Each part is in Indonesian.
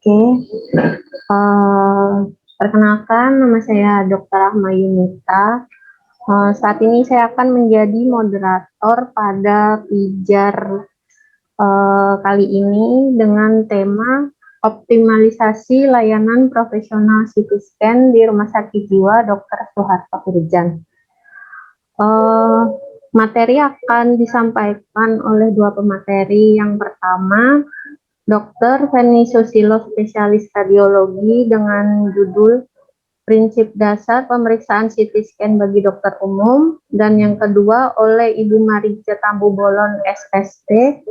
Oke, perkenalkan nama saya Dr. Rahma Yunita. Saat ini saya akan menjadi moderator pada pijar kali ini dengan tema optimalisasi layanan profesional CT scan di Rumah Sakit Jiwa Dr. Soeharto Firjan. Materi akan disampaikan oleh dua pemateri. Yang pertama, Dr. Feni Susilo, spesialis radiologi dengan judul Prinsip Dasar Pemeriksaan CT Scan bagi Dokter Umum, dan yang kedua oleh Ibu Marica Tambu Bolon, SST,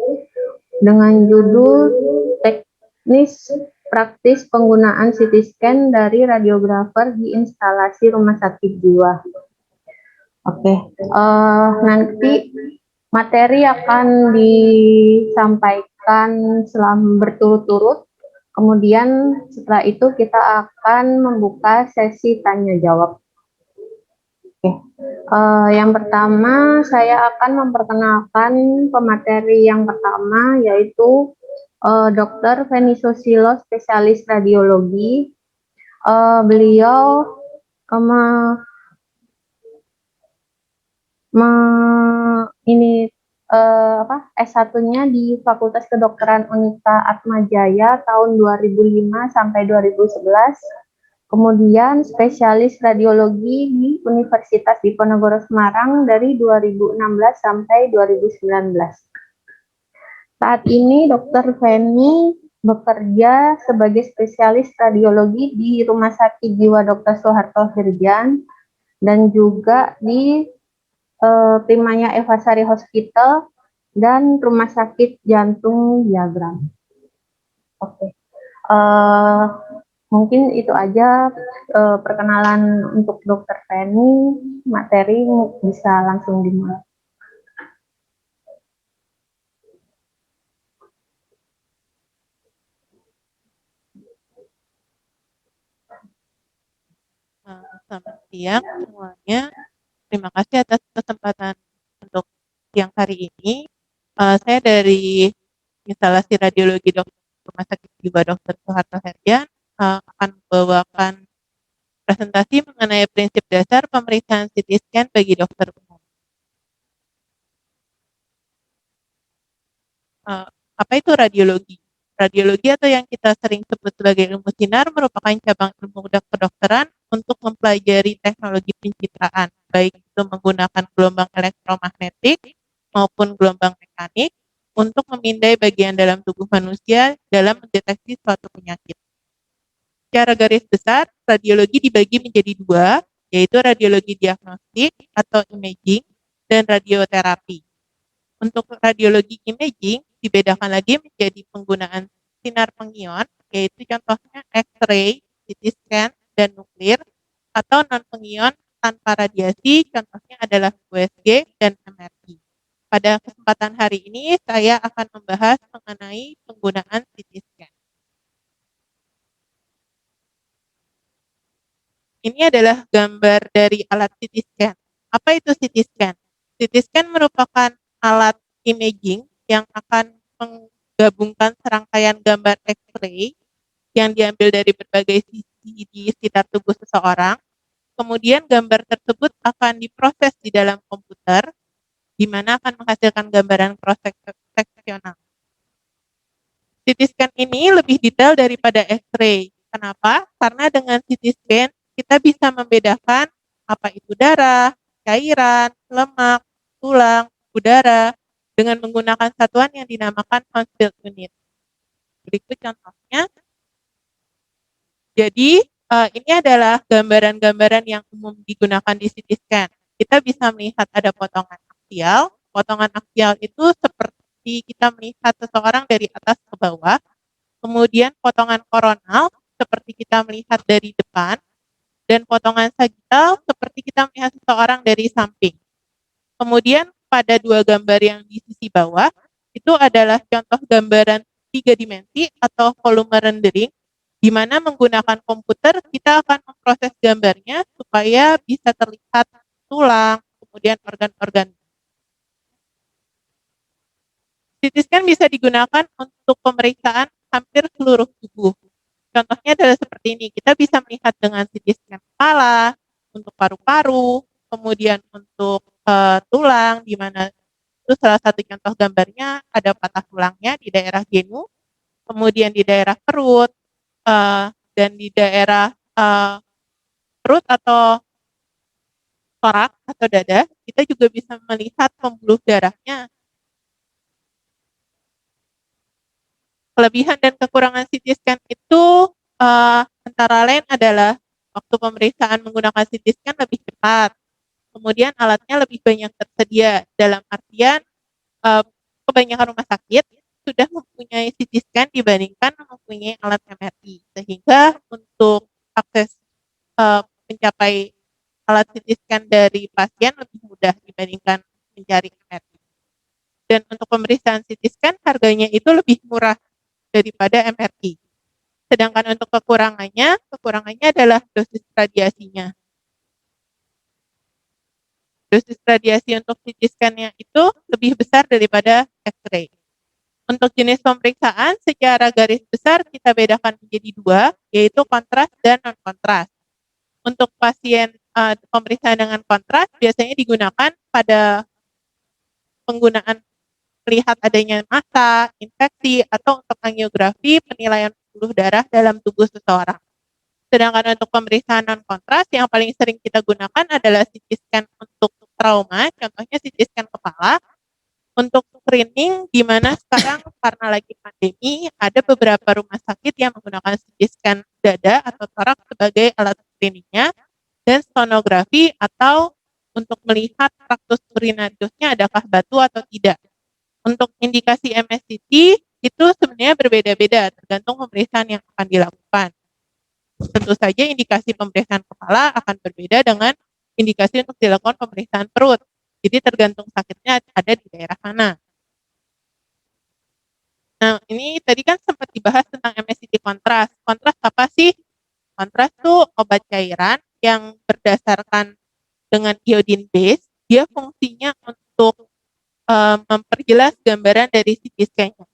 dengan judul Teknis Praktis Penggunaan CT Scan dari Radiografer di Instalasi Rumah Sakit Jiwa. Oke, nanti materi akan disampaikan selama berturut-turut. Kemudian setelah itu kita akan membuka sesi tanya jawab. Oke. Yang pertama saya akan memperkenalkan pemateri yang pertama, yaitu Dr. Feni Susilo, spesialis radiologi. Beliau S1-nya di Fakultas Kedokteran Unika Atmajaya tahun 2005 sampai 2011. Kemudian spesialis radiologi di Universitas Diponegoro Semarang dari 2016 sampai 2019. Saat ini Dr. Feni bekerja sebagai spesialis radiologi di Rumah Sakit Jiwa Dr. Soeharto Firjan dan juga di Primanya Eva Sari Hospital dan Rumah Sakit Jantung Diagram. Oke, mungkin itu aja perkenalan untuk Dr. Feni. Materi bisa langsung dimulai. Selamat siang semuanya. Terima kasih atas kesempatan untuk siang hari ini. Saya dari instalasi radiologi Rumah Sakit Jiwa Dr. Soeharto Firjan akan membawakan presentasi mengenai prinsip dasar pemeriksaan CT scan bagi dokter umum. Apa itu radiologi? Radiologi atau yang kita sering sebut sebagai ilmu sinar merupakan cabang ilmu kedokteran untuk mempelajari teknologi pencitraan, baik itu menggunakan gelombang elektromagnetik maupun gelombang mekanik untuk memindai bagian dalam tubuh manusia dalam mendeteksi suatu penyakit. Secara garis besar, radiologi dibagi menjadi dua, yaitu radiologi diagnostik atau imaging dan radioterapi. Untuk radiologi imaging dibedakan lagi menjadi penggunaan sinar pengion, yaitu contohnya X-ray, CT scan, dan nuklir, atau non-pengion tanpa radiasi, contohnya adalah USG dan MRI. Pada kesempatan hari ini, saya akan membahas mengenai penggunaan CT scan. Ini adalah gambar dari alat CT scan. Apa itu CT scan? CT scan merupakan alat imaging yang akan menggabungkan serangkaian gambar X-ray yang diambil dari berbagai sisi di sekitar tubuh seseorang. Kemudian gambar tersebut akan diproses di dalam komputer, di mana akan menghasilkan gambaran cross-seksional. CT scan ini lebih detail daripada X-ray. Kenapa? Karena dengan CT scan kita bisa membedakan apa itu darah, cairan, lemak, tulang, udara dengan menggunakan satuan yang dinamakan Hounsfield unit. Berikut contohnya. Jadi ini adalah gambaran-gambaran yang umum digunakan di CT scan. Kita bisa melihat ada potongan aksial. Potongan aksial itu seperti kita melihat seseorang dari atas ke bawah. Kemudian potongan koronal seperti kita melihat dari depan. Dan potongan sagital seperti kita melihat seseorang dari samping. Kemudian pada dua gambar yang di sisi bawah, itu adalah contoh gambaran 3 dimensi atau volume rendering, di mana menggunakan komputer kita akan memproses gambarnya supaya bisa terlihat tulang, kemudian organ-organ. CT scan bisa digunakan untuk pemeriksaan hampir seluruh tubuh. contohnya adalah seperti ini, kita bisa melihat dengan CT scan kepala, untuk paru-paru, kemudian untuk, tulang, di mana itu salah satu contoh gambarnya ada patah tulangnya di daerah genu, kemudian di daerah perut, dan di daerah, perut atau toraks atau dada, kita juga bisa melihat pembuluh darahnya. Kelebihan dan kekurangan CT scan itu, antara lain adalah waktu pemeriksaan menggunakan CT scan lebih cepat, kemudian alatnya lebih banyak tersedia, dalam artian, eee, kebanyakan rumah sakit sudah mempunyai CT scan dibandingkan mempunyai alat MRI, sehingga untuk akses, mencapai alat CT scan dari pasien lebih mudah dibandingkan mencari MRI. Dan untuk pemeriksaan CT scan harganya itu lebih murah daripada MRI. Sedangkan untuk kekurangannya adalah dosis radiasinya. Dosis radiasi untuk CT scan-nya itu lebih besar daripada X-ray. Untuk jenis pemeriksaan secara garis besar kita bedakan menjadi 2, yaitu kontras dan non-kontras. Untuk pasien, pemeriksaan dengan kontras biasanya digunakan pada penggunaan melihat adanya massa, infeksi, atau untuk angiografi penilaian pembuluh darah dalam tubuh seseorang. Sedangkan untuk pemeriksaan non-kontras yang paling sering kita gunakan adalah CT scan untuk trauma, contohnya CT scan kepala, untuk screening di mana sekarang karena lagi pandemi ada beberapa rumah sakit yang menggunakan CT scan dada atau toraks sebagai alat screening-nya, dan sonografi atau untuk melihat traktus urinariusnya adakah batu atau tidak. Untuk indikasi MSCT itu sebenarnya berbeda-beda tergantung pemeriksaan yang akan dilakukan. Tentu saja indikasi pemeriksaan kepala akan berbeda dengan indikasi untuk dilakukan pemeriksaan perut. Jadi tergantung sakitnya ada di daerah mana. Nah, ini tadi kan sempat dibahas tentang MSCT kontras. Kontras apa sih? Kontras tuh obat cairan yang berdasarkan dengan iodine base, dia fungsinya untuk, memperjelas gambaran dari CT scan-nya.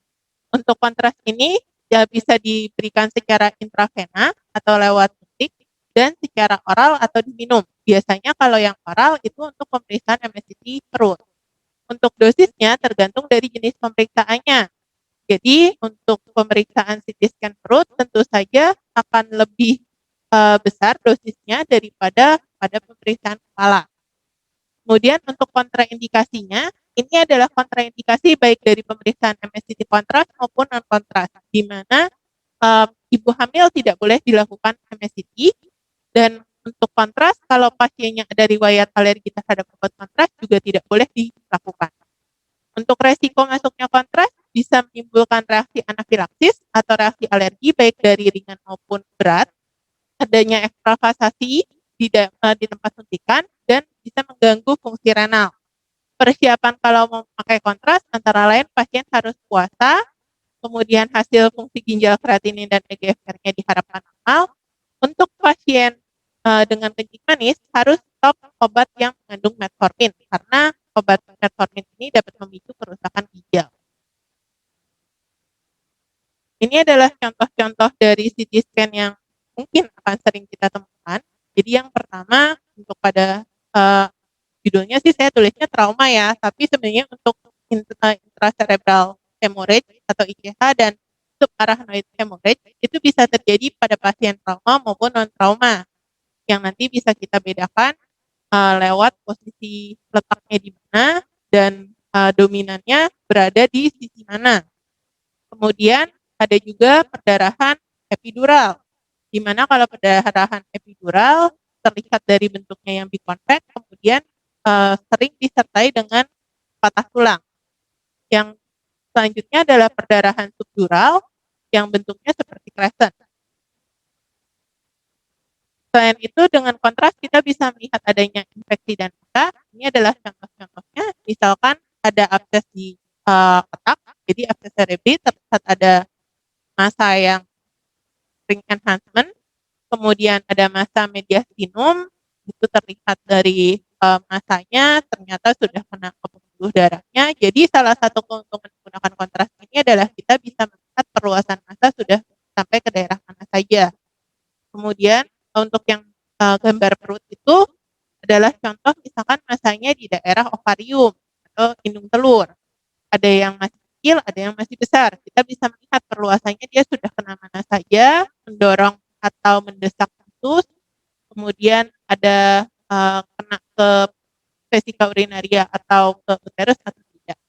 Untuk kontras ini ya bisa diberikan secara intravena atau lewat suntik dan secara oral atau diminum. Biasanya kalau yang oral itu untuk pemeriksaan MSCT perut. Untuk dosisnya tergantung dari jenis pemeriksaannya. Jadi untuk pemeriksaan CT scan perut tentu saja akan lebih, besar dosisnya daripada pada pemeriksaan kepala. Kemudian untuk kontraindikasinya, ini adalah kontraindikasi baik dari pemeriksaan MSCT kontras maupun non-kontras, di mana, ibu hamil tidak boleh dilakukan MSCT, dan untuk kontras kalau pasiennya ada riwayat alergi terhadap obat kontras juga tidak boleh dilakukan. Untuk resiko masuknya kontras bisa menimbulkan reaksi anafilaksis atau reaksi alergi baik dari ringan maupun berat, adanya ekstravasasi di tempat suntikan, dan bisa mengganggu fungsi renal. Persiapan kalau mau memakai kontras antara lain pasien harus puasa, kemudian hasil fungsi ginjal kreatinin dan EGFR-nya diharapkan normal. Untuk pasien, dengan kencing manis harus stop obat yang mengandung metformin, karena obat metformin ini dapat memicu kerusakan ginjal. Ini adalah contoh-contoh dari CT scan yang mungkin akan sering kita temukan. Jadi yang pertama untuk pada, judulnya sih saya tulisnya trauma ya, tapi sebenarnya untuk intracerebral hemorrhage atau ICH dan subarachnoid hemorrhage itu bisa terjadi pada pasien trauma maupun non trauma, yang nanti bisa kita bedakan, lewat posisi letaknya di mana dan, dominannya berada di sisi mana. Kemudian ada juga perdarahan epidural, di mana kalau perdarahan epidural terlihat dari bentuknya yang biconvex, kemudian, sering disertai dengan patah tulang. Yang selanjutnya adalah perdarahan subdural yang bentuknya seperti crescent. Selain itu dengan kontras kita bisa melihat adanya infeksi dan luka. Ini adalah contoh-contohnya, misalkan ada abses di, otak, jadi abses cerebri terlihat ada massa yang ring enhancement, kemudian ada massa mediastinum, itu terlihat dari, massanya ternyata sudah kena ke pembuluh darahnya. Jadi salah satu keuntungan menggunakan kontras ini adalah kita bisa melihat perluasan massa sudah sampai ke daerah mana saja. saja. Kemudian untuk yang gambar perut itu adalah contoh misalkan masanya di daerah ovarium atau indung telur. Ada yang masih kecil, ada yang masih besar. Kita bisa melihat perluasannya dia sudah kena mana saja, mendorong atau mendesak usus, kemudian ada kena ke vesika urinaria atau ke uterus atau tidak.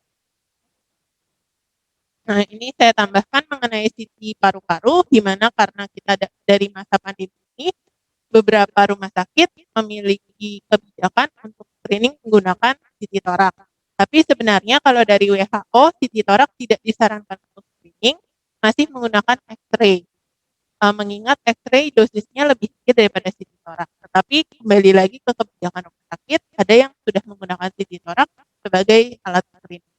Nah, ini saya tambahkan mengenai sisi paru-paru, di mana karena kita dari masa pandemi ini, beberapa rumah sakit memiliki kebijakan untuk screening menggunakan CT thorax. Tapi sebenarnya kalau dari WHO, CT thorax tidak disarankan untuk screening, masih menggunakan X-ray. Mengingat X-ray dosisnya lebih sedikit daripada CT thorax. Tetapi kembali lagi ke kebijakan rumah sakit, ada yang sudah menggunakan CT thorax sebagai alat screening.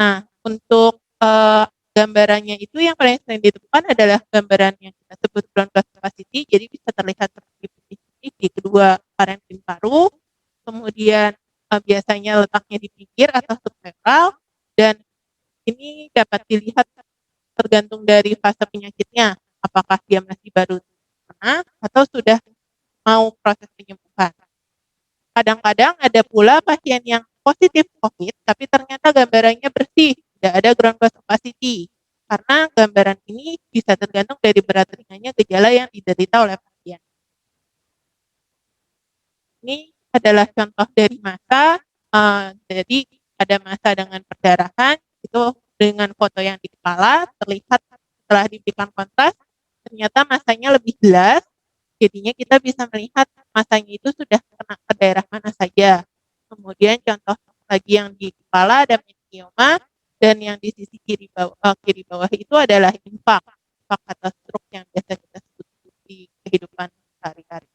Nah, untuk gambarannya itu yang paling sering ditemukan adalah gambaran yang kita sebut ground glass opacity, jadi bisa terlihat seperti putih-putih di kedua parenkim paru, kemudian biasanya letaknya di pinggir atau subpleural, dan ini dapat dilihat tergantung dari fase penyakitnya, apakah dia masih baru kena atau sudah mau proses penyembuhan. Kadang-kadang ada pula pasien yang positif COVID, tapi ternyata gambarannya bersih, tidak ada ground glass opacity. Karena gambaran ini bisa tergantung dari berat ringannya gejala yang diderita oleh pasien. Ini adalah contoh dari massa, jadi ada massa dengan perdarahan, itu dengan foto yang di kepala, terlihat setelah diberikan kontras, ternyata massanya lebih jelas, jadinya kita bisa melihat massanya itu sudah kena ke daerah mana saja. Kemudian contoh lagi yang di kepala ada meningioma, dan yang di sisi kiri bawah itu adalah infak atau stroke yang biasa kita sebut di kehidupan sehari-hari.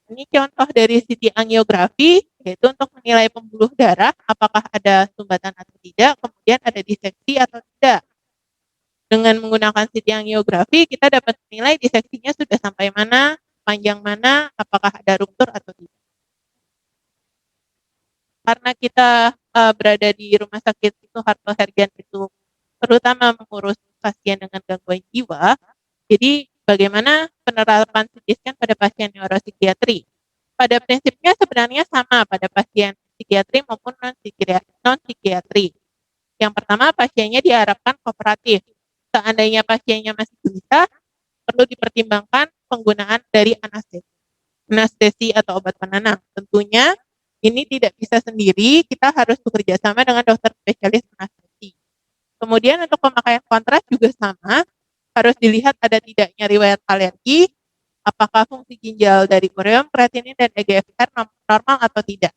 Ini contoh dari CT angiografi, yaitu untuk menilai pembuluh darah apakah ada sumbatan atau tidak, kemudian ada diseksi atau tidak. Dengan menggunakan CT angiografi, kita dapat menilai diseksinya sudah sampai mana, panjang mana, apakah ada ruptur atau tidak. Karena kita berada di rumah sakit itu Harto Herdian itu terutama mengurus pasien dengan gangguan jiwa, jadi bagaimana penerapan CT scan pada pasien neuropsikiatri? Pada prinsipnya sebenarnya sama pada pasien psikiatri maupun non-psikiatri. Yang pertama, pasiennya diharapkan kooperatif. Seandainya pasiennya masih gelisah, perlu dipertimbangkan penggunaan dari anestesi atau obat penenang. Tentunya ini tidak bisa sendiri, kita harus bekerja sama dengan dokter spesialis anestesi. Kemudian untuk pemakaian kontras juga sama, harus dilihat ada tidaknya riwayat alergi, apakah fungsi ginjal dari ureum, kreatinin, dan EGFR normal atau tidak.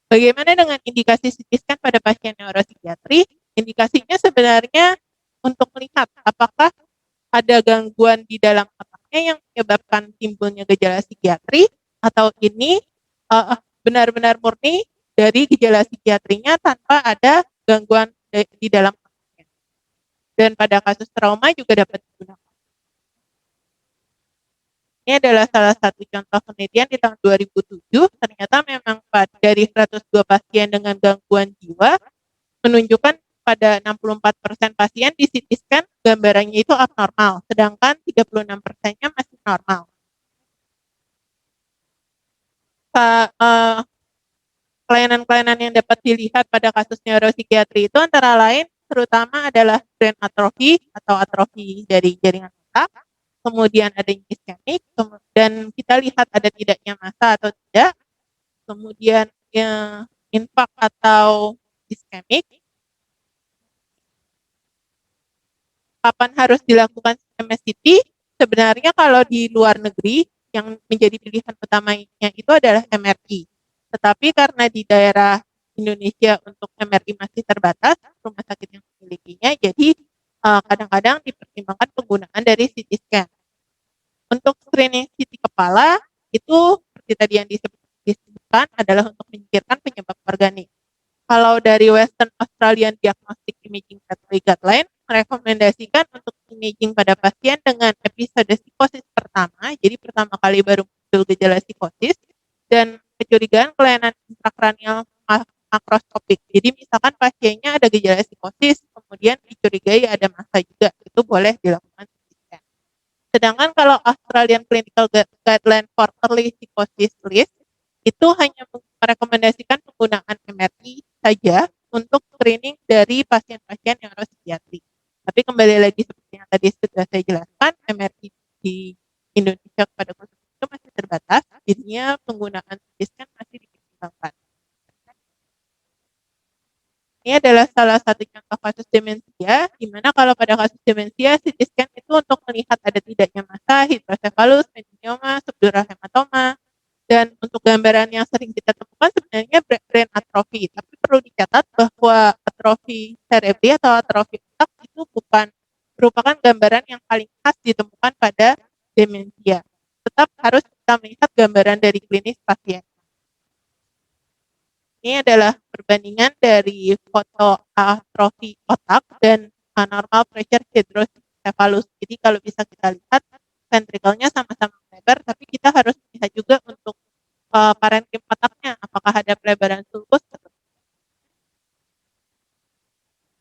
Bagaimana dengan indikasi CT scan pada pasien neuropsikiatri? Indikasinya sebenarnya untuk melihat apakah ada gangguan di dalam otaknya yang menyebabkan timbulnya gejala psikiatri, atau ini benar-benar murni dari gejala psikiatrinya tanpa ada gangguan di dalam otaknya. Dan pada kasus trauma juga dapat digunakan. Ini adalah salah satu contoh penelitian di tahun 2007, ternyata memang dari 102 pasien dengan gangguan jiwa, menunjukkan pada 64% pasien di CT scan gambarannya itu abnormal, sedangkan 36%-nya masih normal. Kelainan-kelainan yang dapat dilihat pada kasus neuropsikiatri itu antara lain terutama adalah brain atrophy atau atrofi dari jaringan otak, kemudian adanya iskemik, dan kita lihat ada tidaknya massa atau tidak, kemudian infak atau iskemik. Kapan harus dilakukan MSCT? Sebenarnya kalau di luar negeri yang menjadi pilihan utamanya itu adalah MRI. Tetapi karena di daerah Indonesia untuk MRI masih terbatas, rumah sakit yang memilikinya, jadi kadang-kadang dipertimbangkan penggunaan dari CT scan. Untuk screening CT kepala, itu seperti tadi yang disebutkan adalah untuk menyingkirkan penyebab organik. Kalau dari Western Australian Diagnostic Imaging Pathway Guideline, merekomendasikan untuk imaging pada pasien dengan episode psikosis pertama, jadi pertama kali baru muncul gejala psikosis, dan kecurigaan kelainan intrakranial makroskopik. Jadi misalkan pasiennya ada gejala psikosis, kemudian dicurigai ada massa juga, itu boleh dilakukan. Sedangkan kalau Australian Clinical Guideline for Early Psychosis List itu hanya merekomendasikan penggunaan MRI saja untuk screening dari pasien-pasien yang neuropsikiatri. Tapi kembali lagi seperti yang tadi sudah saya jelaskan, MRI di Indonesia pada khusus itu masih terbatas, jadinya penggunaan CT scan masih dipertimbangkan. Ini adalah salah satu contoh kasus demensia, di mana kalau pada kasus demensia, CT scan itu untuk melihat ada tidaknya massa, hidrosefalus, meningioma, subdural hematoma, dan untuk gambaran yang sering kita temukan sebenarnya brain atrophy. Tapi perlu dicatat bahwa atrofi cerebri atau atrofi otak itu bukan merupakan gambaran yang paling khas ditemukan pada demensia. Tetap harus kita melihat gambaran dari klinis pasien. Ini adalah perbandingan dari foto atrofi otak dan anormal pressure hydrocephalus. Jadi kalau bisa kita lihat ventrikelnya sama-sama lebar, tapi kita harus lihat juga untuk parenkim otaknya, apakah ada pelebaran sulcus.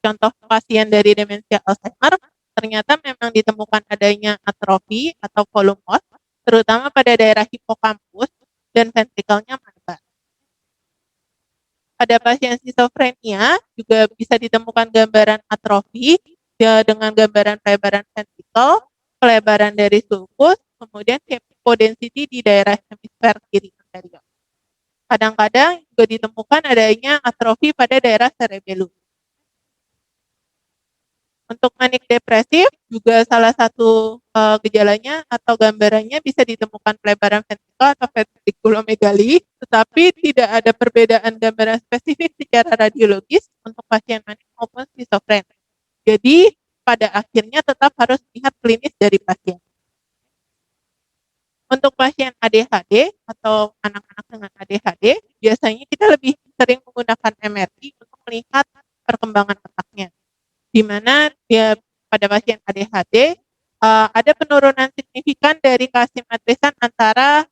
Contoh pasien dari demensia Alzheimer, ternyata memang ditemukan adanya atrofi atau volume loss, terutama pada daerah hipokampus dan ventrikelnya melebar. Pada pasien skizofrenia juga bisa ditemukan gambaran atrofi ya, dengan gambaran pelebaran ventrikel, pelebaran dari sulcus, kemudian hypodensity di daerah hemisfer kiri anterior. Kadang-kadang juga ditemukan adanya atrofi pada daerah cerebellum. Untuk manik depresif juga salah satu gejalanya atau gambarannya bisa ditemukan pelebaran ventrikel atau ventriculomegali, tetapi tidak ada perbedaan gambaran spesifik secara radiologis untuk pasien manik maupun skizofren. Jadi pada akhirnya tetap harus lihat klinis dari pasien. Untuk pasien ADHD atau anak-anak dengan ADHD, biasanya kita lebih sering menggunakan MRI untuk melihat perkembangan otaknya, di mana dia pada pasien ADHD ada penurunan signifikan dari kasimetrisan antara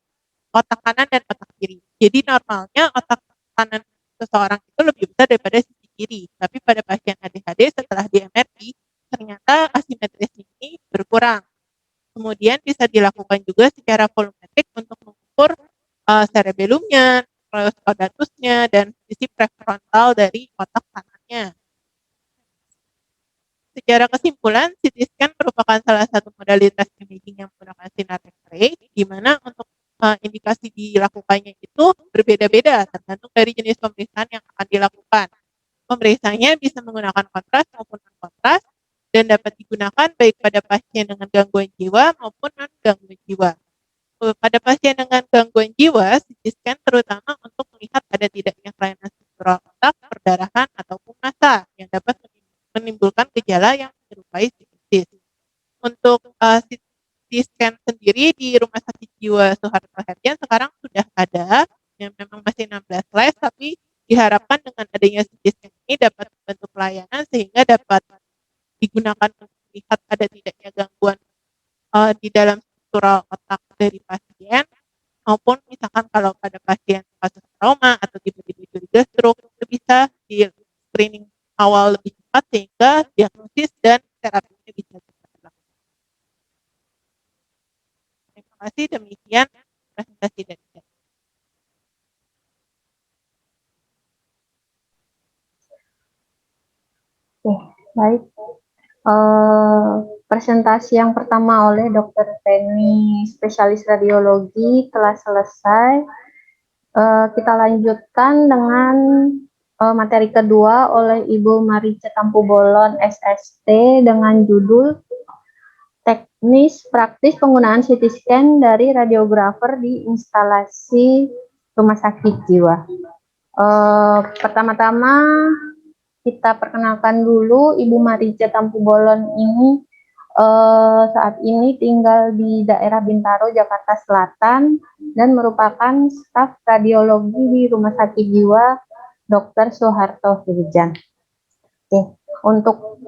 otak kanan dan otak kiri. Jadi normalnya otak kanan seseorang itu lebih besar daripada sisi kiri, tapi pada pasien ADHD setelah di MRI ternyata asimetris ini berkurang. Kemudian bisa dilakukan juga secara volumetrik untuk mengukur cerebellumnya, caudatusnya, dan sisi prefrontal dari otak kanannya. Secara kesimpulan, CT scan merupakan salah satu modalitas imaging yang menggunakan sinar X-ray, di mana untuk indikasi dilakukannya itu berbeda-beda tergantung dari jenis pemeriksaan yang akan dilakukan. Pemeriksaannya bisa menggunakan kontras maupun non-kontras dan dapat digunakan baik pada pasien dengan gangguan jiwa maupun non-gangguan jiwa. Pada pasien dengan gangguan jiwa, CT scan terutama untuk melihat ada tidaknya kelainan struktural otak, perdarahan, ataupun massa yang dapat menimbulkan gejala yang menyerupai psikis. Untuk CT scan sendiri di Rumah Sakit Jiwa Soeharto Herdian sekarang sudah ada, yang memang masih 16 slice, tapi diharapkan dengan adanya CT scan ini dapat membantu pelayanan sehingga dapat digunakan untuk melihat ada tidaknya gangguan di dalam struktural otak dari pasien, maupun misalkan kalau pada pasien kasus trauma atau tiba-tiba curiga stroke itu bisa di screening awal lebih cepat sehingga diagnosis dan terapinya bisa cepat dilakukan. Terima kasih, demikian presentasi dari saya. Baik. Presentasi yang pertama oleh Dr. Penny, spesialis radiologi, telah selesai. Kita lanjutkan dengan materi kedua oleh Ibu Marice Tampu-Bolon, SST, dengan judul Teknis Praktis Penggunaan CT Scan dari Radiografer di Instalasi Rumah Sakit Jiwa. Pertama-tama kita perkenalkan dulu Ibu Marice Tampu-Bolon ini saat ini tinggal di daerah Bintaro, Jakarta Selatan, dan merupakan staf radiologi di Rumah Sakit Jiwa Dr. Soeharto Herdian. Oke, untuk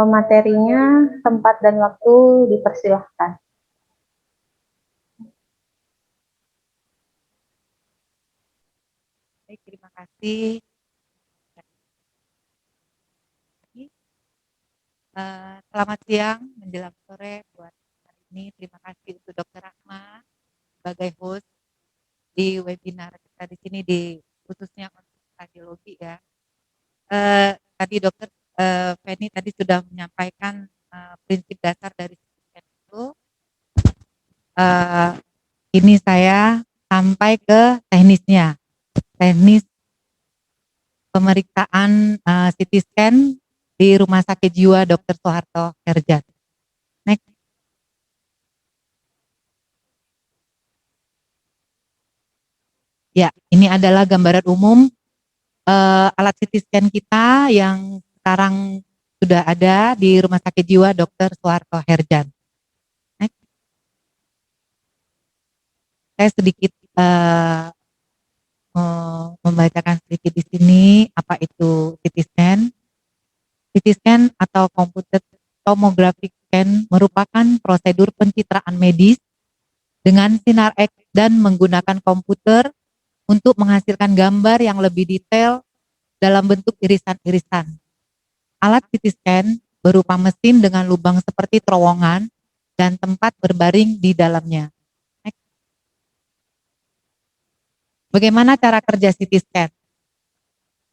materinya, tempat dan waktu dipersilahkan. Baik, terima kasih. Selamat siang menjelang sore buat ini. Terima kasih untuk Dokter Rahma sebagai host di webinar kita di sini khususnya untuk radiologi ya. Tadi Dokter Feni tadi sudah menyampaikan prinsip dasar dari CT scan itu. Ini saya sampai ke teknisnya, teknis pemeriksaan CT scan di Rumah Sakit Jiwa Dr. Soeharto Herjat. Next. Ya, ini adalah gambaran umum alat CT scan kita yang sekarang sudah ada di Rumah Sakit Jiwa Dr. Soeharto Herjat. Next. Saya sedikit membacakan sedikit di sini apa itu CT scan. CT scan atau computed tomographic scan merupakan prosedur pencitraan medis dengan sinar X dan menggunakan komputer untuk menghasilkan gambar yang lebih detail dalam bentuk irisan-irisan. Alat CT scan berupa mesin dengan lubang seperti terowongan dan tempat berbaring di dalamnya. Next. Bagaimana cara kerja CT scan?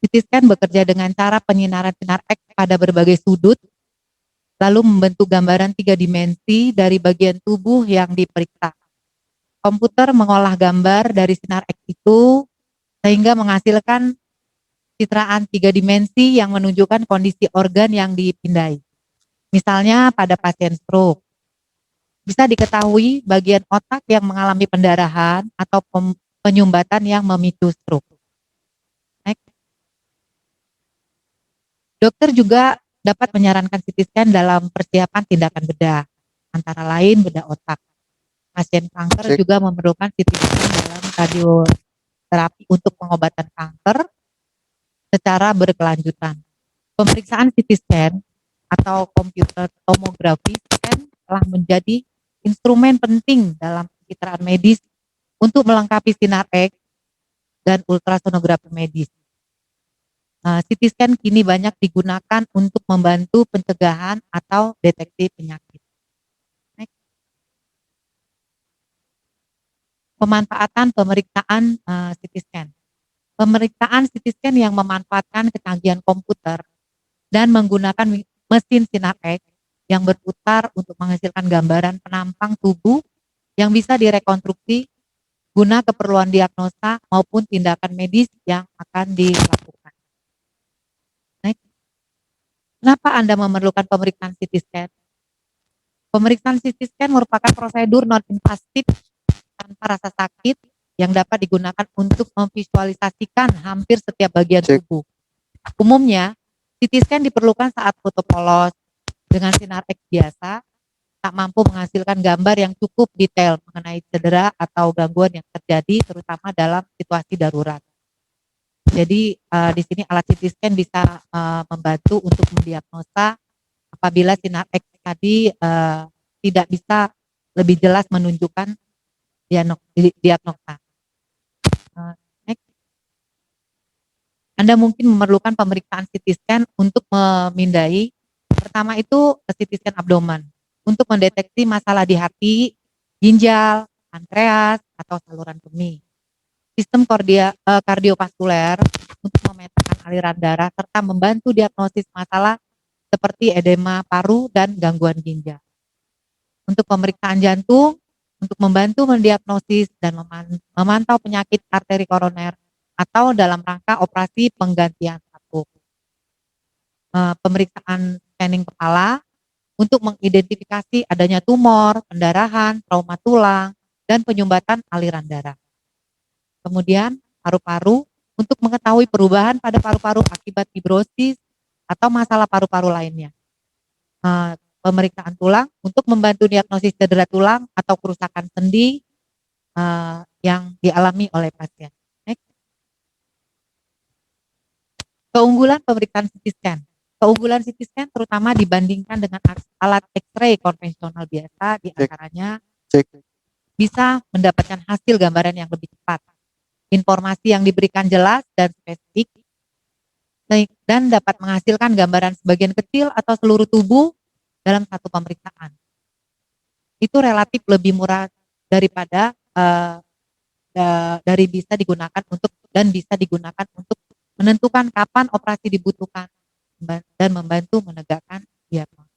CT scan bekerja dengan cara penyinaran sinar X pada berbagai sudut, lalu membentuk gambaran 3 dimensi dari bagian tubuh yang diperiksa. Komputer mengolah gambar dari sinar X itu sehingga menghasilkan citraan 3 dimensi yang menunjukkan kondisi organ yang dipindai. Misalnya pada pasien stroke, bisa diketahui bagian otak yang mengalami pendarahan atau penyumbatan yang memicu stroke. Next. Dokter juga dapat menyarankan CT scan dalam persiapan tindakan bedah, antara lain bedah otak. Pasien kanker juga memerlukan CT scan dalam radioterapi untuk pengobatan kanker secara berkelanjutan. Pemeriksaan CT scan atau computer tomography scan telah menjadi instrumen penting dalam pencitraan medis untuk melengkapi sinar X dan ultrasonografi medis. CT scan kini banyak digunakan untuk membantu pencegahan atau deteksi penyakit. Next. Pemanfaatan pemeriksaan CT scan. Pemeriksaan CT scan yang memanfaatkan kecanggihan komputer dan menggunakan mesin sinar X yang berputar untuk menghasilkan gambaran penampang tubuh yang bisa direkonstruksi guna keperluan diagnosa maupun tindakan medis yang akan dilakukan. Next. Kenapa Anda memerlukan pemeriksaan CT scan? Pemeriksaan CT scan merupakan prosedur non-invasif tanpa rasa sakit yang dapat digunakan untuk memvisualisasikan hampir setiap bagian tubuh. Umumnya, CT scan diperlukan saat foto polos dengan sinar X biasa tak mampu menghasilkan gambar yang cukup detail mengenai cedera atau gangguan yang terjadi, terutama dalam situasi darurat. Jadi di sini alat CT scan bisa membantu untuk mendiagnosa apabila sinar X tadi tidak bisa lebih jelas menunjukkan diagnosa. Next. Anda mungkin memerlukan pemeriksaan CT scan untuk memindai. Pertama itu CT scan abdomen untuk mendeteksi masalah di hati, ginjal, pankreas, atau saluran kemih. Sistem kardiovaskuler untuk memetakan aliran darah serta membantu diagnosis masalah seperti edema paru dan gangguan ginjal. Untuk pemeriksaan jantung, untuk membantu mendiagnosis dan memantau penyakit arteri koroner atau dalam rangka operasi penggantian satu. Pemeriksaan scanning kepala untuk mengidentifikasi adanya tumor, pendarahan, trauma tulang, dan penyumbatan aliran darah. Kemudian paru-paru untuk mengetahui perubahan pada paru-paru akibat fibrosis atau masalah paru-paru lainnya. Pemeriksaan tulang untuk membantu diagnosis cedera tulang atau kerusakan sendi yang dialami oleh pasien. Next. Keunggulan pemeriksaan CT scan. Keunggulan CT scan terutama dibandingkan dengan alat X-ray konvensional biasa, diantaranya bisa mendapatkan hasil gambaran yang lebih cepat, informasi yang diberikan jelas dan spesifik, dan dapat menghasilkan gambaran sebagian kecil atau seluruh tubuh dalam satu pemeriksaan. itu relatif lebih murah daripada dari bisa digunakan untuk dan bisa digunakan untuk menentukan kapan operasi dibutuhkan dan membantu menegakkan diagnosis.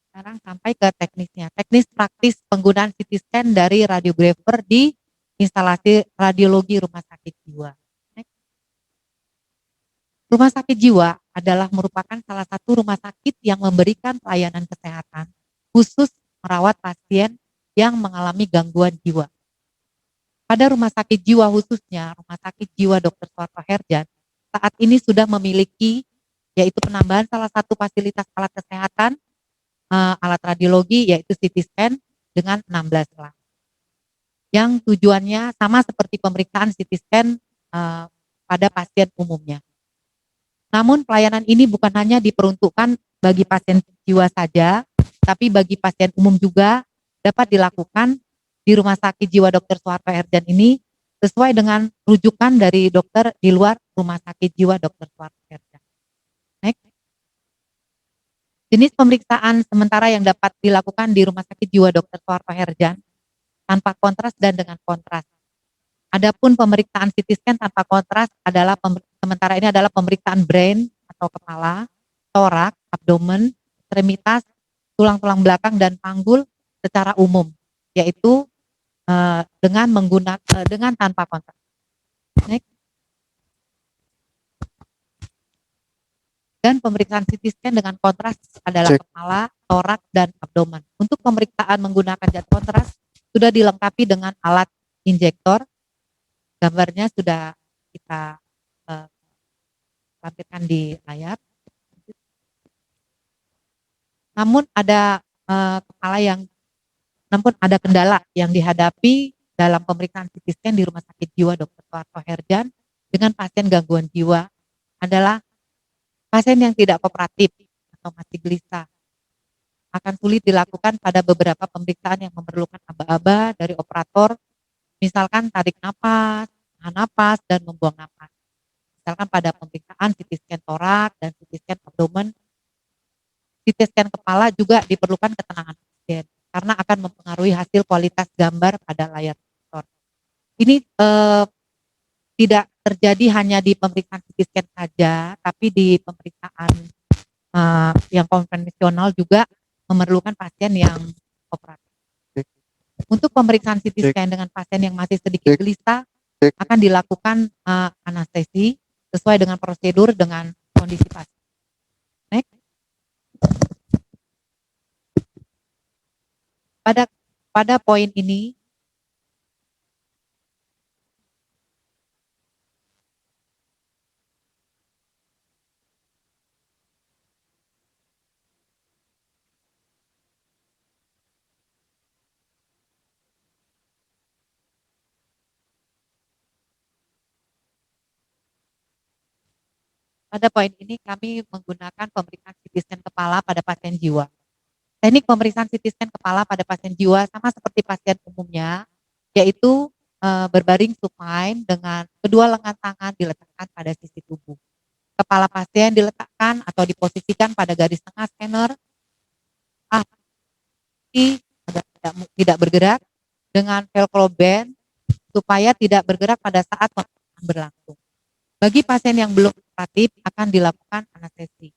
Sekarang sampai ke teknisnya. Teknis praktis penggunaan CT scan dari radiografer di instalasi radiologi rumah sakit jiwa. Rumah sakit jiwa adalah merupakan salah satu rumah sakit yang memberikan pelayanan kesehatan khusus merawat pasien yang mengalami gangguan jiwa. Pada rumah sakit jiwa khususnya, Rumah Sakit Jiwa Dr. Soeharto Herjan, saat ini sudah memiliki yaitu penambahan salah satu fasilitas alat kesehatan, alat radiologi yaitu CT scan dengan 16 alat. Yang tujuannya sama seperti pemeriksaan CT scan pada pasien umumnya. Namun pelayanan ini bukan hanya diperuntukkan bagi pasien jiwa saja, tapi bagi pasien umum juga dapat dilakukan di Rumah Sakit Jiwa Dr. Soeharto Herjan ini sesuai dengan rujukan dari dokter di luar Rumah Sakit Jiwa Dr. Soeharto Herjan. Next. Jenis pemeriksaan sementara yang dapat dilakukan di Rumah Sakit Jiwa Dr. Soeharto Herjan tanpa kontras dan dengan kontras. Adapun pemeriksaan CT scan tanpa kontras adalah sementara ini adalah pemeriksaan brain atau kepala, torak, abdomen, ekstremitas, tulang-tulang belakang dan panggul secara umum, yaitu dengan tanpa kontras. Next. Dan pemeriksaan CT scan dengan kontras adalah kepala, torak, dan abdomen. Untuk pemeriksaan menggunakan zat kontras sudah dilengkapi dengan alat injektor. Gambarnya sudah kita tampilkan di layar. Namun ada kendala yang dihadapi dalam pemeriksaan CT scan di Rumah Sakit Jiwa Dr. Soeharto Herjan dengan pasien gangguan jiwa adalah pasien yang tidak kooperatif atau masih gelisah. Akan sulit dilakukan pada beberapa pemeriksaan yang memerlukan aba-aba dari operator, misalkan tarik napas, tahan napas, dan membuang napas. Misalkan pada pemeriksaan CT scan torak dan CT scan abdomen, CT scan kepala juga diperlukan ketenangan pasien karena akan mempengaruhi hasil kualitas gambar pada layar monitor. Ini tidak terjadi hanya di pemeriksaan CT scan saja, tapi di pemeriksaan yang konvensional juga memerlukan pasien yang kooperatif. Untuk pemeriksaan CT scan dengan pasien yang masih sedikit gelisah akan dilakukan anestesi sesuai dengan prosedur dengan kondisi pasien. Next. Pada poin ini kami menggunakan pemeriksaan CT scan kepala pada pasien jiwa. Teknik pemeriksaan CT scan kepala pada pasien jiwa sama seperti pasien umumnya, yaitu berbaring supine dengan kedua lengan tangan diletakkan pada sisi tubuh. Kepala pasien diletakkan atau diposisikan pada garis tengah scanner, tidak bergerak dengan velcro band supaya tidak bergerak pada saat pemeriksaan berlangsung. Bagi pasien yang belum kooperatif akan dilakukan anestesi.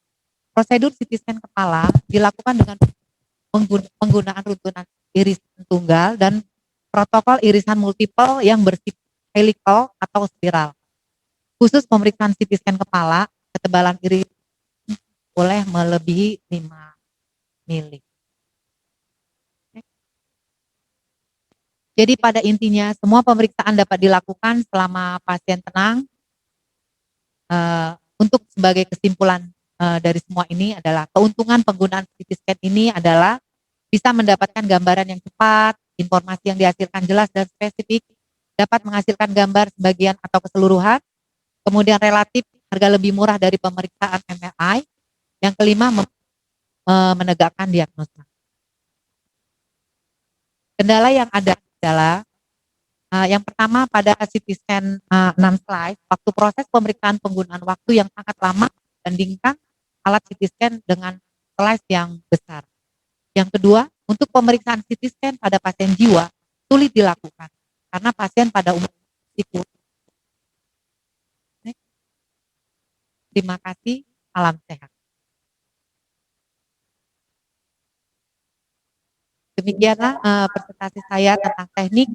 Prosedur CT scan kepala dilakukan dengan penggunaan runtunan irisan tunggal dan protokol irisan multiple yang bersifat helical atau spiral. Khusus pemeriksaan CT scan kepala, ketebalan irisan boleh melebihi 5 mili. Jadi pada intinya semua pemeriksaan dapat dilakukan selama pasien tenang. Untuk sebagai kesimpulan dari semua ini adalah keuntungan penggunaan CT scan ini adalah bisa mendapatkan gambaran yang cepat, informasi yang dihasilkan jelas dan spesifik, dapat menghasilkan gambar sebagian atau keseluruhan, kemudian relatif harga lebih murah dari pemeriksaan MRI, yang kelima menegakkan diagnosa. Kendala yang ada adalah yang pertama pada CT scan 6 slide, waktu proses pemeriksaan penggunaan waktu yang sangat lama dibandingkan alat CT scan dengan slice yang besar. Yang kedua, untuk pemeriksaan CT scan pada pasien jiwa sulit dilakukan karena pasien pada umumnya psikotik. Terima kasih, salam sehat. Demikianlah presentasi saya tentang teknik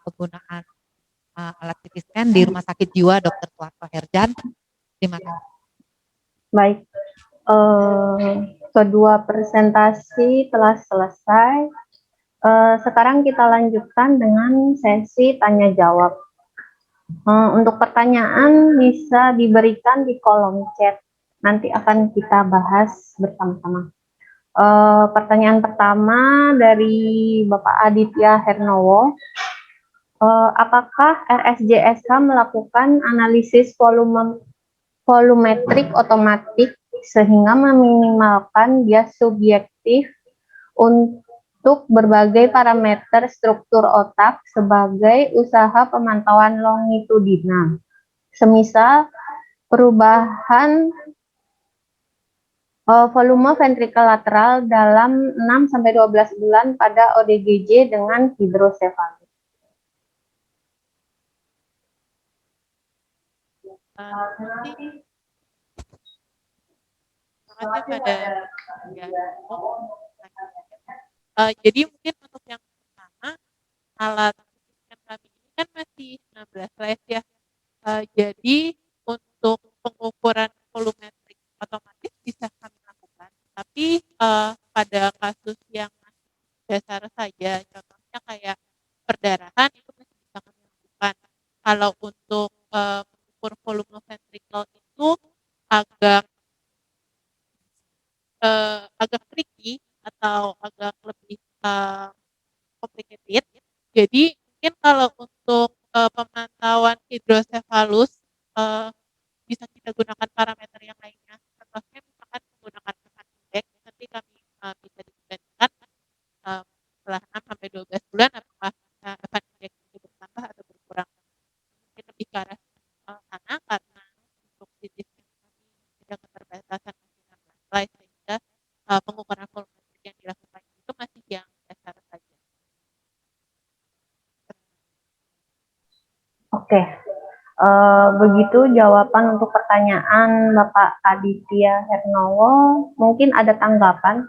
penggunaan alat CT scan di Rumah Sakit Jiwa Dr. Suharto Herjan. Terima kasih. Baik, kedua presentasi telah selesai. Sekarang kita lanjutkan dengan sesi tanya jawab. Untuk pertanyaan bisa diberikan di kolom chat. Nanti akan kita bahas bersama-sama. Pertanyaan pertama dari Bapak Aditya Hernowo. Apakah RSJSH melakukan analisis volumetrik otomatik sehingga meminimalkan bias subjektif untuk berbagai parameter struktur otak sebagai usaha pemantauan longitudinal, semisal perubahan volume ventrikel lateral dalam 6-12 bulan pada ODGJ dengan hidrosefalus. Terima kasih pada jadi mungkin untuk yang pertama, alat yang kami ini kan masih 16 slide ya. Jadi untuk pengukuran volumetrik otomatis bisa kami lakukan, tapi pada kasus yang dasar saja, contohnya kayak perdarahan itu masih bisa kami lakukan. Kalau untuk mengukur volume ventrikel itu agak tricky atau agak lebih complicated. Jadi mungkin kalau untuk pemantauan hidrosefalus bisa kita gunakan parameter yang lainnya. Contohnya misalkan menggunakan Evan Index, nanti kami bisa dibandingkan setelah 6-12 bulan apakah Evan Index itu bertambah atau berkurang. Mungkin lebih ke arah sana karena untuk CT scan kami tidak keterbatasan masih 16 slide sehingga pengukuran volumetrik yang dilakukan itu masih yang dasar saja. Oke, begitu jawaban untuk pertanyaan Bapak Aditya Hernowo. Mungkin ada tanggapan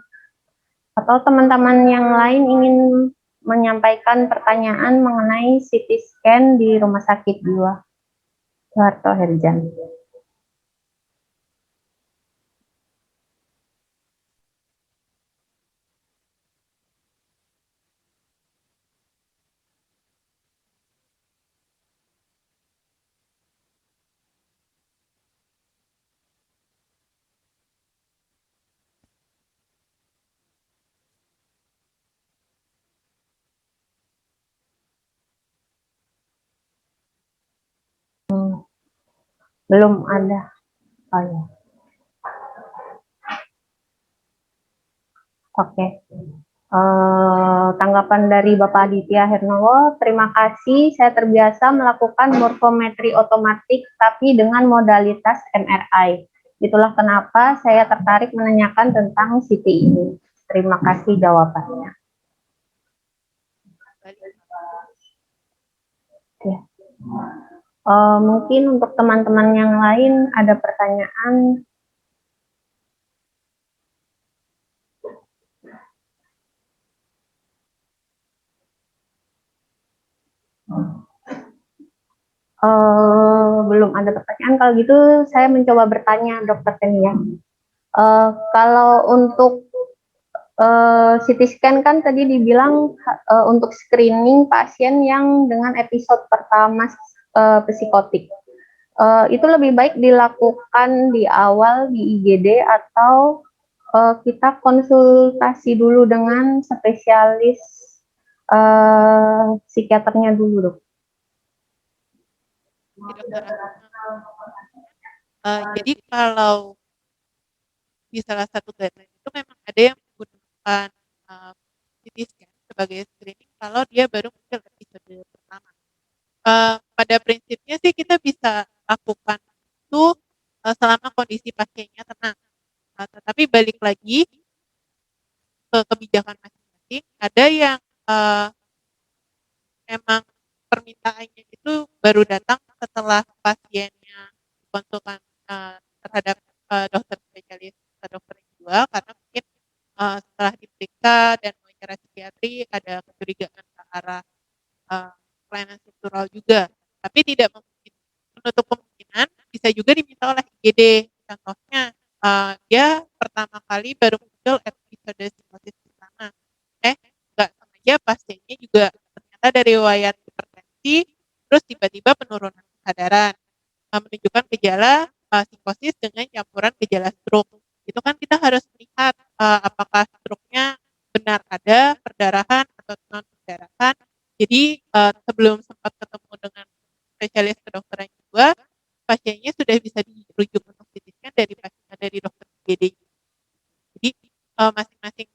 atau teman-teman yang lain ingin menyampaikan pertanyaan mengenai CT scan di Rumah Sakit Jiwa Suharto Herjan. Belum ada. Oh, ya. Oke. Tanggapan dari Bapak Aditya Hernowo, terima kasih. Saya terbiasa melakukan morfometri otomatik tapi dengan modalitas MRI. Itulah kenapa saya tertarik menanyakan tentang CT ini. Terima kasih jawabannya. Ya. Mungkin untuk teman-teman yang lain ada pertanyaan. Belum ada pertanyaan. Kalau gitu saya mencoba bertanya, Dokter Tenia. Kalau untuk CT scan kan tadi dibilang untuk screening pasien yang dengan episode pertama psikotik. Itu lebih baik dilakukan di awal di IGD atau kita konsultasi dulu dengan spesialis psikiaternya dulu, Dok. Jadi kalau di salah satu guideline itu memang ada yang menggunakan CT scan sebagai screening kalau dia baru muncul episode pertama. Pada prinsipnya sih kita bisa lakukan itu selama kondisi pasiennya tenang. Tetapi balik lagi ke kebijakan masing-masing, ada yang memang permintaannya itu baru datang setelah pasiennya konsultan terhadap dokter spesialis atau dokter jiwa, karena mungkin setelah diperiksa dan wawancara psikiatri ada kecurigaan ke arah kelainan struktural juga. Tapi tidak menutup kemungkinan bisa juga diminta oleh IGD. Contohnya dia pertama kali baru muncul episode psikosis pertama. Nggak sengaja pasiennya juga ternyata dari riwayat hipertensi, terus tiba-tiba penurunan kesadaran, menunjukkan gejala psikosis dengan campuran gejala stroke. Itu kan kita harus melihat apakah stroke-nya benar ada perdarahan atau non perdarahan. Jadi sebelum sempat ketemu dengan spesialis kedokteran jiwa, pasiennya sudah bisa dirujuk untuk CT scan dari dokter IGD. Jadi masing-masing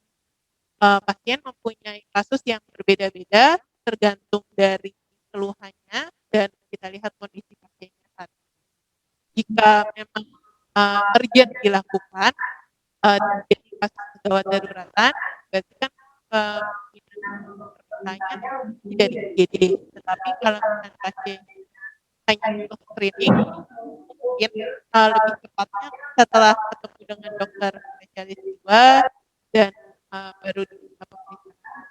pasien mempunyai kasus yang berbeda-beda tergantung dari keluhannya dan kita lihat kondisi pasiennya saat ini. Jika memang urgent dilakukan jadi kasus gawat daruratan, berarti kan permintaannya dari IGD. Tetapi kalau misalkan pasien hanya untuk screening, mungkin lebih tepatnya setelah ketemu dengan dokter spesialis jiwa dan baru diminta pemeriksaan.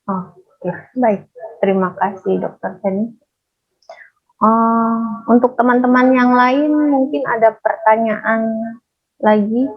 Oke, baik. Terima kasih, Dokter Feni. Untuk teman-teman yang lain, mungkin ada pertanyaan lagi.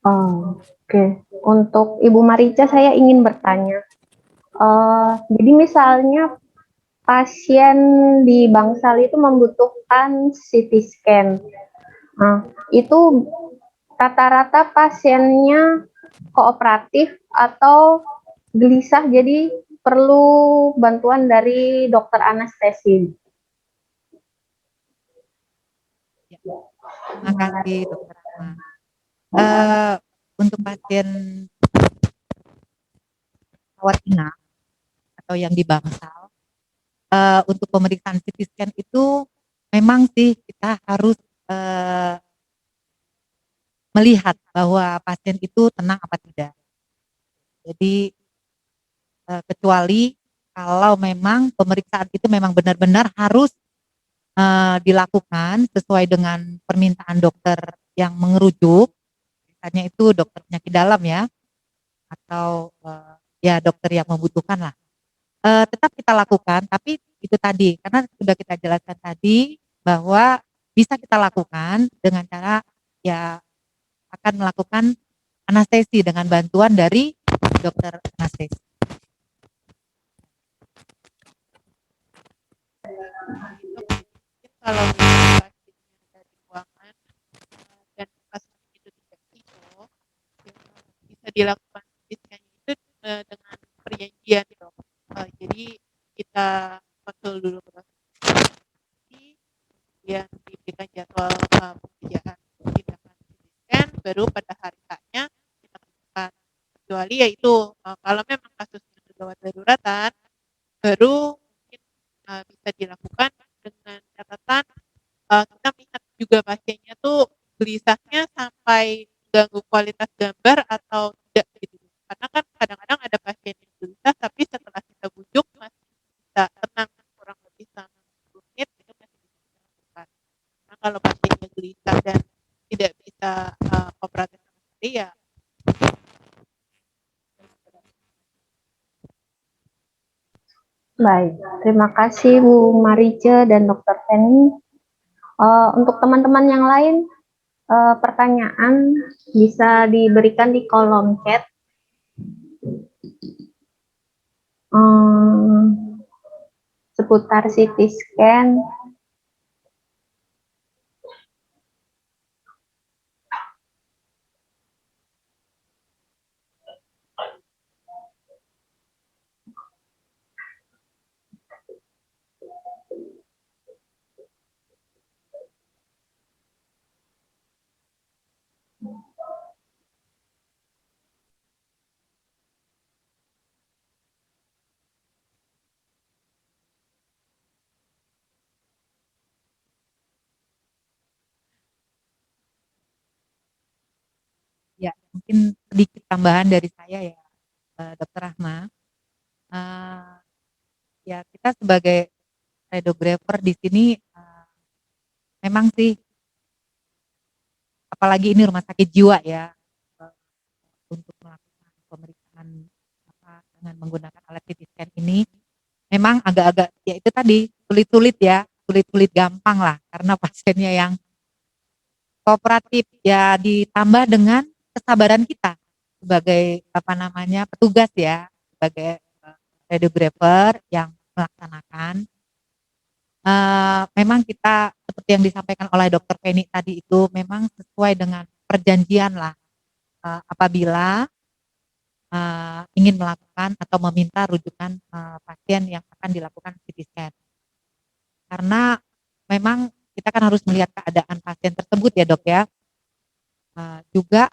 Oke, untuk Ibu Marica saya ingin bertanya. Jadi misalnya pasien di Bangsal itu membutuhkan CT scan. Itu rata-rata pasiennya kooperatif atau gelisah, jadi perlu bantuan dari dokter anestesi. Terima kasih Dokter Rahma. Untuk pasien rawat inap atau yang di Bangsal, untuk pemeriksaan CT scan itu memang sih kita harus melihat bahwa pasien itu tenang apa tidak. Jadi kecuali kalau memang pemeriksaan itu memang benar-benar harus dilakukan sesuai dengan permintaan dokter yang mengerujuk, misalnya itu dokter penyakit dalam ya, atau ya dokter yang membutuhkan lah. Tetap kita lakukan, tapi itu tadi karena sudah kita jelaskan tadi bahwa bisa kita lakukan dengan cara ya akan melakukan anestesi dengan bantuan dari dokter anestesi. Kalau misalnya pasiennya dari ruangan dan pasien itu tidak hijau, bisa dilakukan CT itu dengan perjanjian dok. Jadi kita konsul dulu ke dokter, kemudian diberikan jadwal pekerjaan tindakan CT scan, baru pada hari H-nya kita lakukan. Kecuali yaitu kalau memang kasusnya gawat daruratan, baru mungkin bisa dilakukan dengan catatan kita melihat juga pasiennya tuh gelisahnya sampai ganggu kualitas gambar atau tidak gitu. Karena kan kadang-kadang ada pasien yang gelisah tapi setelah kita bujuk masih bisa tenang kurang lebih selama 10 menit itu masih bisa kita lakukan. Nah kalau pasiennya gelisah dan tidak bisa kooperatif sama sekali ya. Baik, terima kasih Bu Marice dan Dokter Feni. Untuk teman-teman yang lain, pertanyaan bisa diberikan di kolom chat. Seputar CT scan. mungkin sedikit tambahan dari saya ya, Dokter Rahma. Eee, ya kita sebagai radiographer di sini, memang sih apalagi ini rumah sakit jiwa ya, eee, untuk melakukan pemeriksaan dengan menggunakan alat CT scan ini memang agak-agak ya itu tadi sulit-sulit ya, sulit-sulit gampang lah karena pasiennya yang kooperatif, ya ditambah dengan kesabaran kita sebagai, petugas ya, sebagai, radiographer yang melaksanakan. Memang kita seperti yang disampaikan oleh Dokter Feni tadi itu memang sesuai dengan perjanjian lah, apabila, ingin melakukan atau meminta rujukan, pasien yang akan dilakukan CT scan. Karena memang kita kan harus melihat keadaan pasien tersebut ya Dok ya, juga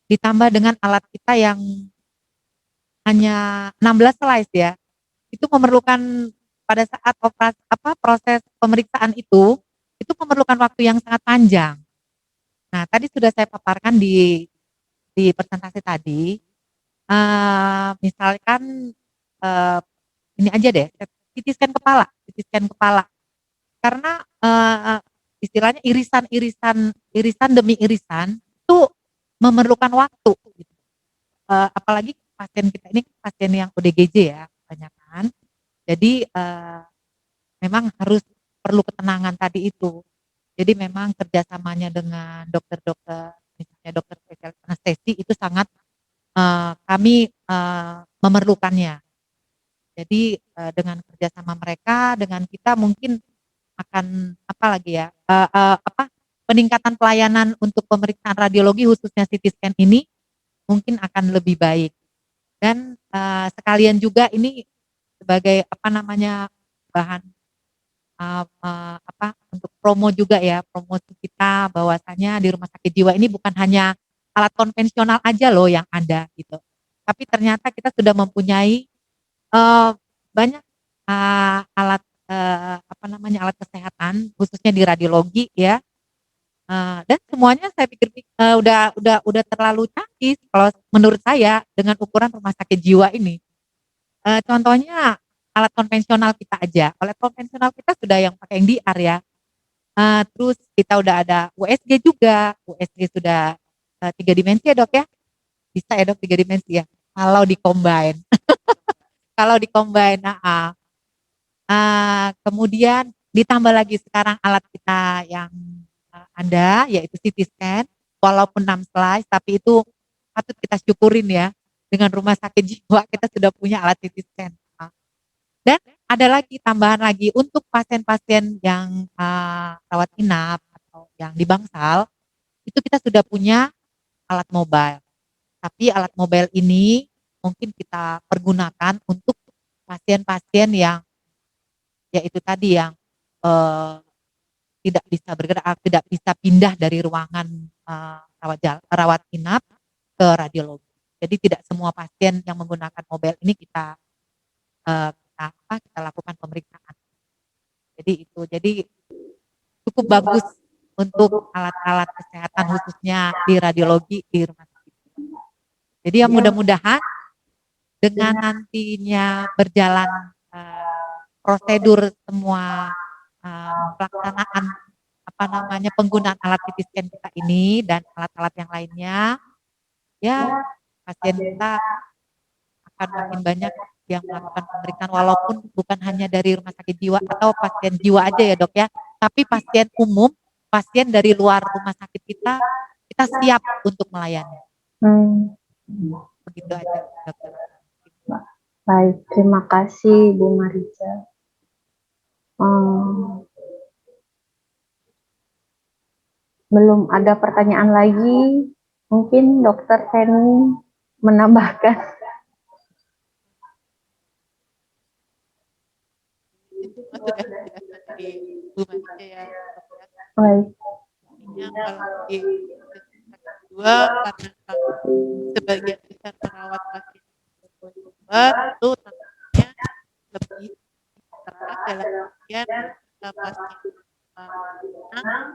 ditambah dengan alat kita yang hanya 16 slice ya, itu memerlukan pada saat proses pemeriksaan itu memerlukan waktu yang sangat panjang. Nah, tadi sudah saya paparkan di presentasi tadi, misalkan, eee, ini aja deh, CT scan kepala. Karena, istilahnya irisan demi irisan itu memerlukan waktu gitu, apalagi pasien kita ini pasien yang ODGJ ya kebanyakan. Jadi, memang harus perlu ketenangan tadi itu. Jadi memang kerjasamanya dengan dokter-dokter, misalnya dokter spesialis anestesi itu sangat, kami, memerlukannya. Jadi, dengan kerjasama mereka, dengan kita mungkin akan apalagi ya, peningkatan pelayanan untuk pemeriksaan radiologi khususnya CT scan ini mungkin akan lebih baik. Dan, sekalian juga ini sebagai bahan, untuk promo juga ya, promosi kita bahwasanya di rumah sakit jiwa ini bukan hanya alat konvensional aja loh yang ada gitu. Tapi ternyata kita sudah mempunyai, banyak, alat, alat kesehatan khususnya di radiologi ya, dan semuanya saya pikir udah terlalu canggih kalau menurut saya dengan ukuran rumah sakit jiwa ini. Contohnya alat konvensional kita aja, alat konvensional kita sudah yang pakai yang DR ya, terus kita udah ada USG juga, USG sudah, 3 dimensi ya Dok ya? Bisa ya Dok 3 dimensi ya? Kalau di-combine kalau di-combine heeh. Kemudian ditambah lagi sekarang alat kita yang, ada yaitu CT scan, walaupun 6 slice tapi itu patut kita syukurin ya, dengan rumah sakit jiwa kita sudah punya alat CT scan, dan ada lagi tambahan lagi untuk pasien-pasien yang, rawat inap atau yang di bangsal, itu kita sudah punya alat mobile. Tapi alat mobile ini mungkin kita pergunakan untuk pasien-pasien yang ya itu tadi yang, eee, tidak bisa bergerak, tidak bisa pindah dari ruangan, rawat inap ke radiologi. Jadi tidak semua pasien yang menggunakan mobile ini kita lakukan pemeriksaan. Jadi itu, jadi cukup bagus untuk alat-alat kesehatan khususnya di radiologi di rumah sakit. Jadi ya mudah-mudahan dengan nantinya berjalan, prosedur semua, pelaksanaan penggunaan alat CT scan kita ini dan alat-alat yang lainnya, ya pasien kita akan makin banyak yang melakukan pemeriksaan walaupun bukan hanya dari rumah sakit jiwa atau pasien jiwa aja ya Dok ya, tapi pasien umum, pasien dari luar rumah sakit kita siap untuk melayani. Hmm, Begitu aja Dokter. baik, terima kasih Bu Mariza. Hmm, belum ada pertanyaan lagi. Mungkin Dokter Feni menambahkan. Semua sudah dijelaskan dari Bu Mariza ya, Dok ya. Baik. Intinya kalau di rumah sakit jiwa karena kami sebagian besar merawat pasien gangguan jiwa itu tantangannya lebih keras dalam artian ketika pasien, tenang,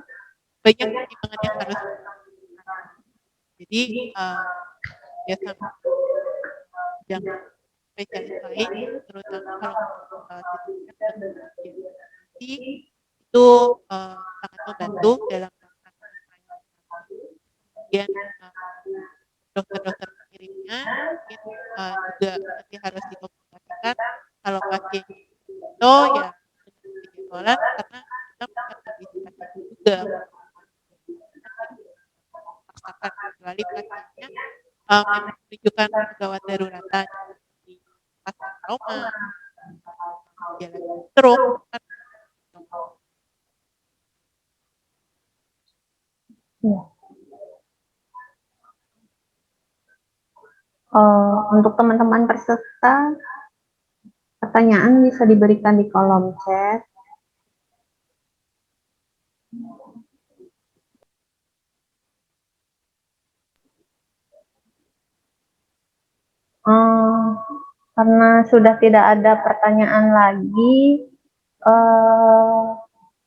banyak pertimbangan yang harus dilakukan. Jadi biasanya jangan spesialis lain, terutama kalau CT scan untuk radiologi itu sangat membantu dalam melakukan penilaian. Kemudian dokter-dokter pengirimnya mungkin juga nanti harus dikomunikasikan kalau pasien itu ya dengan penjadwalan karena kita bukan kondisi pasien juga paksakan kecuali pasiennya memang menunjukkan gawat daruratan di pasien trauma, gejala stroke, kan Ya. Untuk teman-teman peserta, pertanyaan bisa diberikan di kolom chat. Karena sudah tidak ada pertanyaan lagi,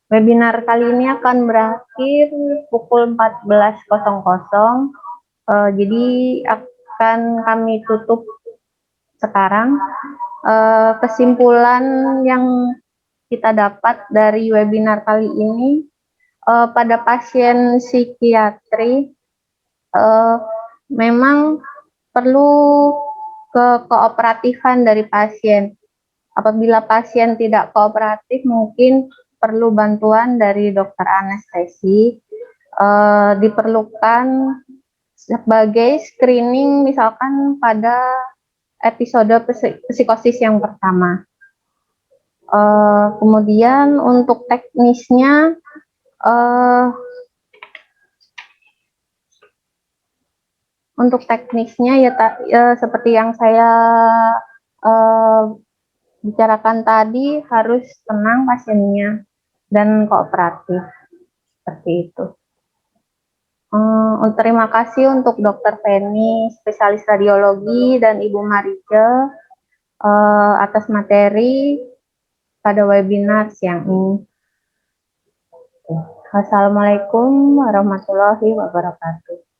webinar kali ini akan berakhir pukul 14.00. Jadi akan kami tutup sekarang. Kesimpulan yang kita dapat dari webinar kali ini, pada pasien psikiatri memang perlu kekooperatifan dari pasien. Apabila pasien tidak kooperatif, mungkin perlu bantuan dari dokter anestesi. Diperlukan sebagai screening misalkan pada episode psikosis yang pertama. Kemudian untuk teknisnya, ya seperti yang saya bicarakan tadi, harus tenang pasiennya dan kooperatif, seperti itu. Terima kasih untuk Dr. Feni, spesialis radiologi, dan Ibu Marice atas materi pada webinar siang ini. Wassalamualaikum warahmatullahi wabarakatuh.